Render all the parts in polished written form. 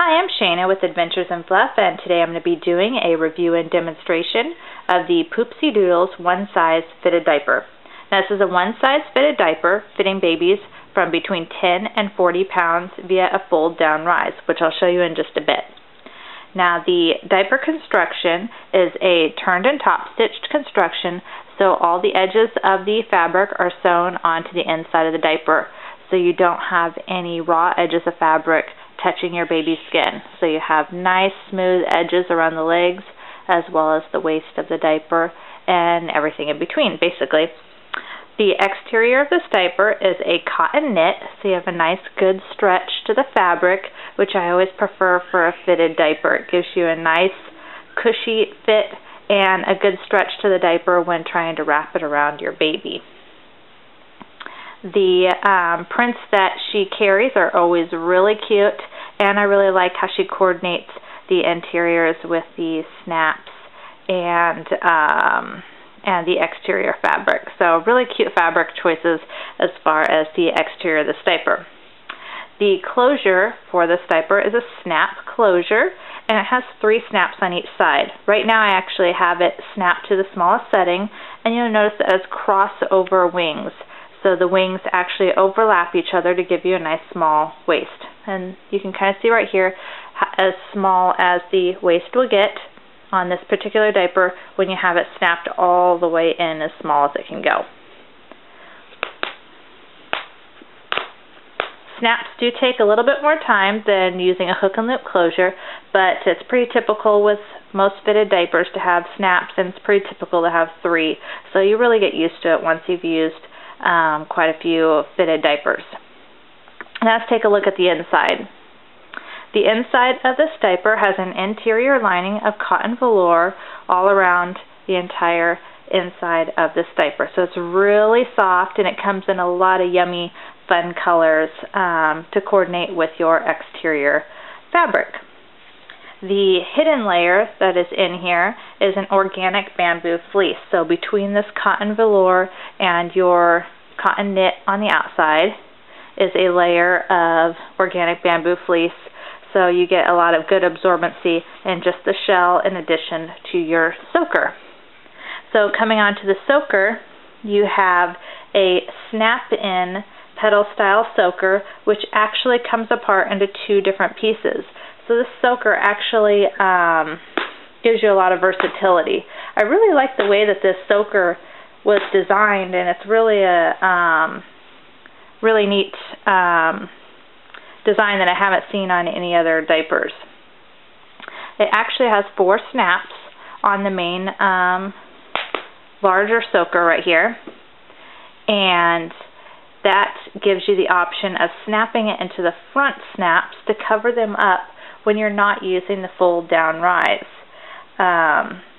Hi, I'm Shayna with Adventures in Fluff, and today I'm going to be doing a review and demonstration of the Poopsie Doodles one-size fitted diaper. Now, this is a one-size fitted diaper fitting babies from between 10 and 40 pounds via a fold-down rise, which I'll show you in just a bit. Now, the diaper construction is a turned and top-stitched construction, so all the edges of the fabric are sewn onto the inside of the diaper, so you don't have any raw edges of fabric touching your baby's skin. So you have nice smooth edges around the legs as well as the waist of the diaper and everything in between, basically. The exterior of this diaper is a cotton knit, so you have a nice good stretch to the fabric, which I always prefer for a fitted diaper. It gives you a nice cushy fit and a good stretch to the diaper when trying to wrap it around your baby. The prints that she carries are always really cute, and I really like how she coordinates the interiors with the snaps and the exterior fabric. So really cute fabric choices as far as the exterior of this diaper. The closure for this diaper is a snap closure, and it has 3 snaps on each side. Right now I actually have it snapped to the smallest setting, and you'll notice it has crossover wings. So the wings actually overlap each other to give you a nice small waist. And you can kind of see right here as small as the waist will get on this particular diaper when you have it snapped all the way in as small as it can go. Snaps do take a little bit more time than using a hook and loop closure, but it's pretty typical with most fitted diapers to have snaps, and it's pretty typical to have 3. So you really get used to it once you've used quite a few fitted diapers. Now let's take a look at the inside. The inside of this diaper has an interior lining of cotton velour all around the entire inside of this diaper. So it's really soft, and it comes in a lot of yummy, fun colors to coordinate with your exterior fabric. The hidden layer that is in here is an organic bamboo fleece. So between this cotton velour and your cotton knit on the outside is a layer of organic bamboo fleece. So you get a lot of good absorbency in just the shell in addition to your soaker. So coming onto the soaker, you have a snap-in pedal-style soaker, which actually comes apart into 2 different pieces. So this soaker actually gives you a lot of versatility. I really like the way that this soaker was designed, and it's really a really neat design that I haven't seen on any other diapers. It actually has 4 snaps on the main larger soaker right here, and that gives you the option of snapping it into the front snaps to cover them up when you're not using the fold down rise,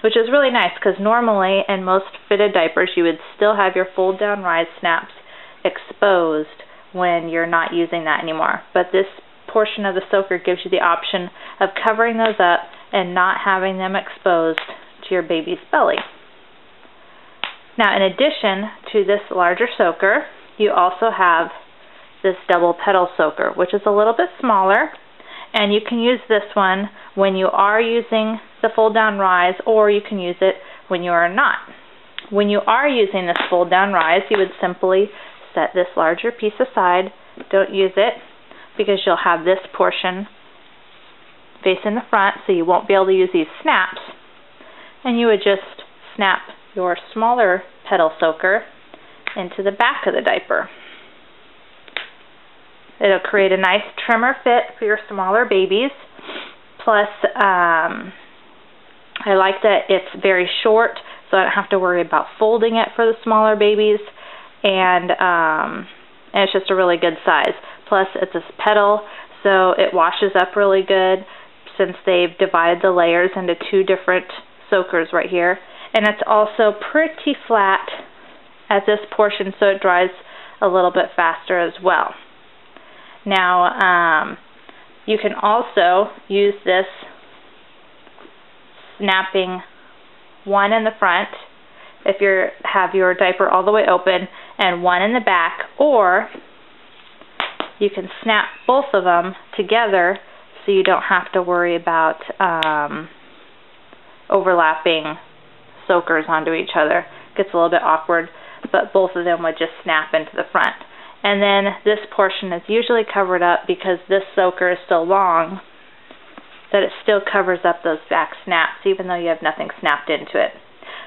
which is really nice because normally in most fitted diapers you would still have your fold down rise snaps exposed when you're not using that anymore. But this portion of the soaker gives you the option of covering those up and not having them exposed to your baby's belly. Now, in addition to this larger soaker, you also have this double pedal soaker, which is a little bit smaller, and you can use this one when you are using the fold down rise, or you can use it when you are not. When you are using this fold down rise, you would simply set this larger piece aside. Don't use it because you'll have this portion facing the front, so you won't be able to use these snaps, and you would just snap your smaller pedal soaker into the back of the diaper. It'll create a nice trimmer fit for your smaller babies. Plus, I like that it's very short, so I don't have to worry about folding it for the smaller babies, and it's just a really good size. Plus, it's a pedal, so it washes up really good since they've divided the layers into 2 different soakers right here. And it's also pretty flat at this portion, so it dries a little bit faster as well. Now, you can also use this snapping one in the front if you have your diaper all the way open and one in the back, or you can snap both of them together so you don't have to worry about overlapping soakers onto each other. It gets a little bit awkward, but both of them would just snap into the front. And then this portion is usually covered up because this soaker is so long that it still covers up those back snaps even though you have nothing snapped into it.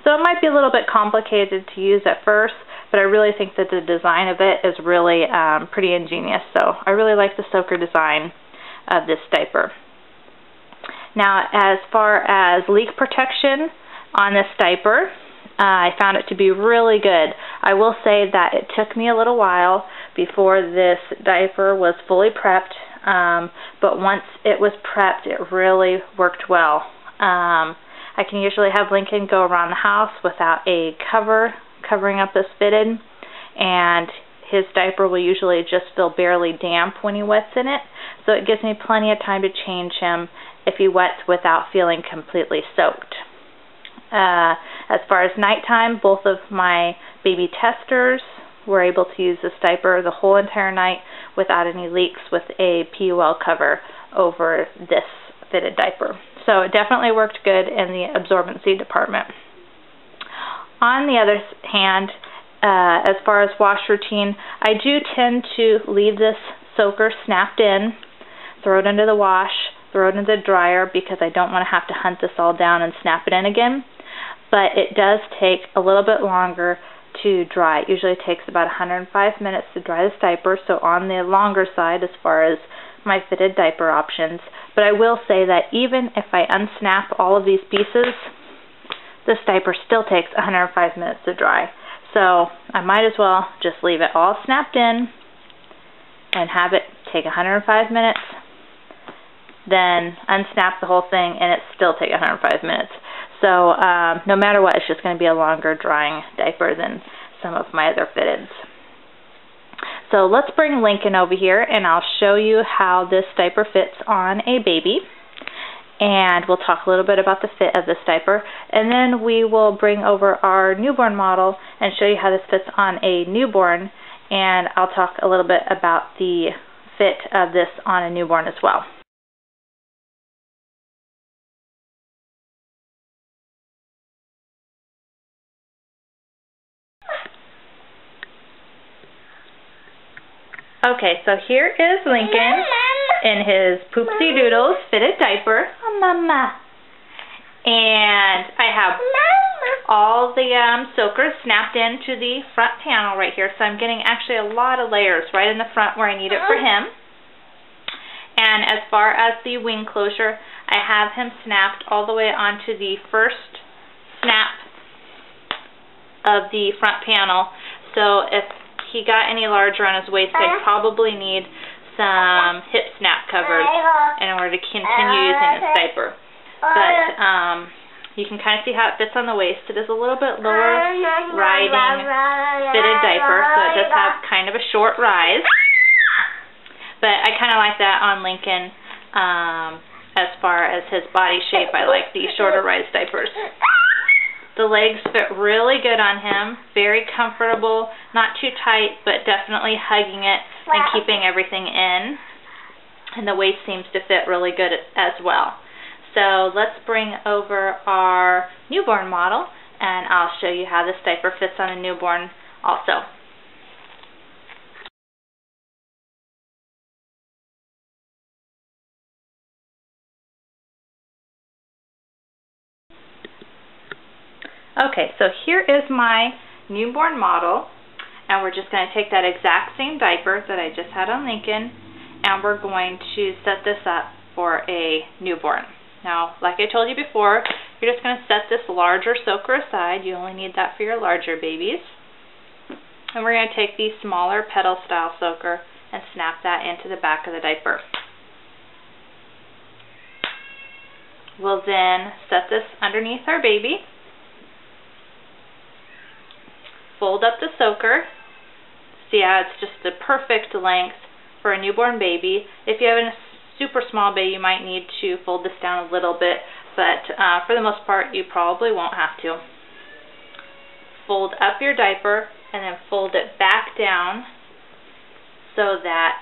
So it might be a little bit complicated to use at first, but I really think that the design of it is really pretty ingenious. So I really like the soaker design of this diaper. Now, as far as leak protection on this diaper, I found it to be really good. I will say that it took me a little while before this diaper was fully prepped, but once it was prepped, it really worked well. I can usually have Lincoln go around the house without a covering up this fitted, and his diaper will usually just feel barely damp when he wets in it, so it gives me plenty of time to change him if he wets without feeling completely soaked. As far as nighttime, both of my baby testers were able to use this diaper the whole entire night without any leaks with a PUL cover over this fitted diaper. So it definitely worked good in the absorbency department. On the other hand, as far as wash routine, I do tend to leave this soaker snapped in, throw it into the wash, throw it into the dryer because I don't want to have to hunt this all down and snap it in again. But it does take a little bit longer to dry. It usually takes about 105 minutes to dry this diaper, so on the longer side as far as my fitted diaper options. But I will say that even if I unsnap all of these pieces, this diaper still takes 105 minutes to dry. So I might as well just leave it all snapped in and have it take 105 minutes, then unsnap the whole thing and it still take 105 minutes. So no matter what, it's just going to be a longer drying diaper than some of my other fitteds. So let's bring Lincoln over here and I'll show you how this diaper fits on a baby. And we'll talk a little bit about the fit of this diaper. And then we will bring over our newborn model and show you how this fits on a newborn. And I'll talk a little bit about the fit of this on a newborn as well. Okay, so here is Lincoln in his Poopsie Doodles fitted diaper. Oh, Mama. And I have all the soakers snapped into the front panel right here, so I'm getting actually a lot of layers right in the front where I need it for him. And as far as the wing closure, I have him snapped all the way onto the first snap of the front panel. So if he got any larger on his waist, I'd probably need some hip snap covers in order to continue using this diaper. But you can kind of see how it fits on the waist. It is a little bit lower riding fitted diaper, so it does have kind of a short rise. But I kind of like that on Lincoln. As far as his body shape, I like the shorter rise diapers. The legs fit really good on him, very comfortable, not too tight, but definitely hugging it and keeping everything in. And the waist seems to fit really good as well. So let's bring over our newborn model, and I'll show you how this diaper fits on a newborn also. Okay, so here is my newborn model, and we're just going to take that exact same diaper that I just had on Lincoln, and we're going to set this up for a newborn. Now, like I told you before, you're just going to set this larger soaker aside. You only need that for your larger babies. And we're going to take the smaller pedal style soaker and snap that into the back of the diaper. We'll then set this underneath our baby. Fold up the soaker. See how it's just the perfect length for a newborn baby. If you have a super small baby, you might need to fold this down a little bit, but for the most part, you probably won't have to. Fold up your diaper and then fold it back down so that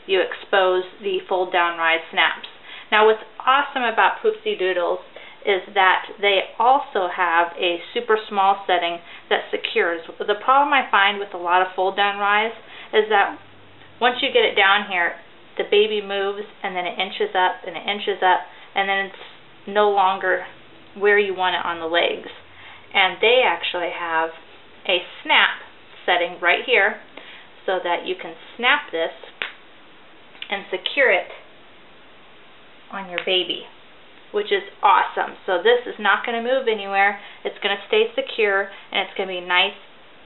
you expose the fold down rise snaps. Now what's awesome about Poopsie Doodles is that they also have a super small setting that secures. The problem I find with a lot of fold down rise is that once you get it down here, the baby moves and then it inches up and it inches up, and then it's no longer where you want it on the legs. And they actually have a snap setting right here so that you can snap this and secure it on your baby, which is awesome. So this is not going to move anywhere. It's going to stay secure, and it's going to be nice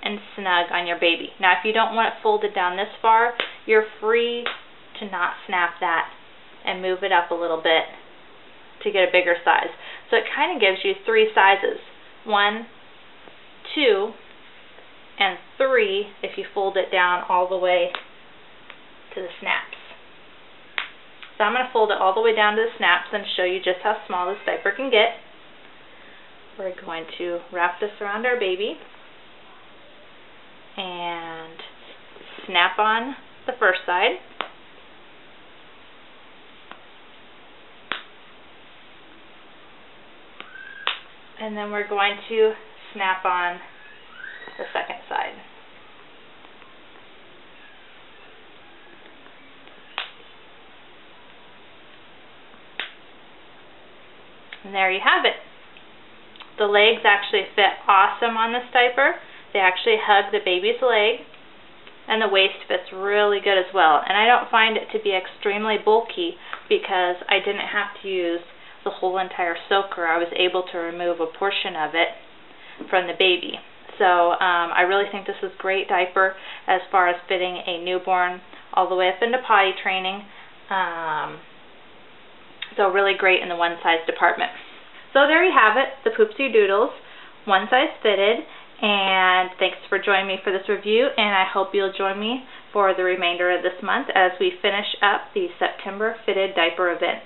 and snug on your baby. Now if you don't want it folded down this far, you're free to not snap that and move it up a little bit to get a bigger size. So it kind of gives you 3 sizes. 1, 2, and 3 if you fold it down all the way to the snaps. So I'm going to fold it all the way down to the snaps and show you just how small this diaper can get. We're going to wrap this around our baby and snap on the first side. And then we're going to snap on the second side. And there you have it. The legs actually fit awesome on this diaper. They actually hug the baby's leg, and the waist fits really good as well. And I don't find it to be extremely bulky because I didn't have to use the whole entire soaker. I was able to remove a portion of it from the baby. So I really think this is a great diaper as far as fitting a newborn all the way up into potty training. So really great in the one size department. So there you have it, the Poopsie Doodles, one size fitted. And thanks for joining me for this review, and I hope you'll join me for the remainder of this month as we finish up the September fitted diaper event.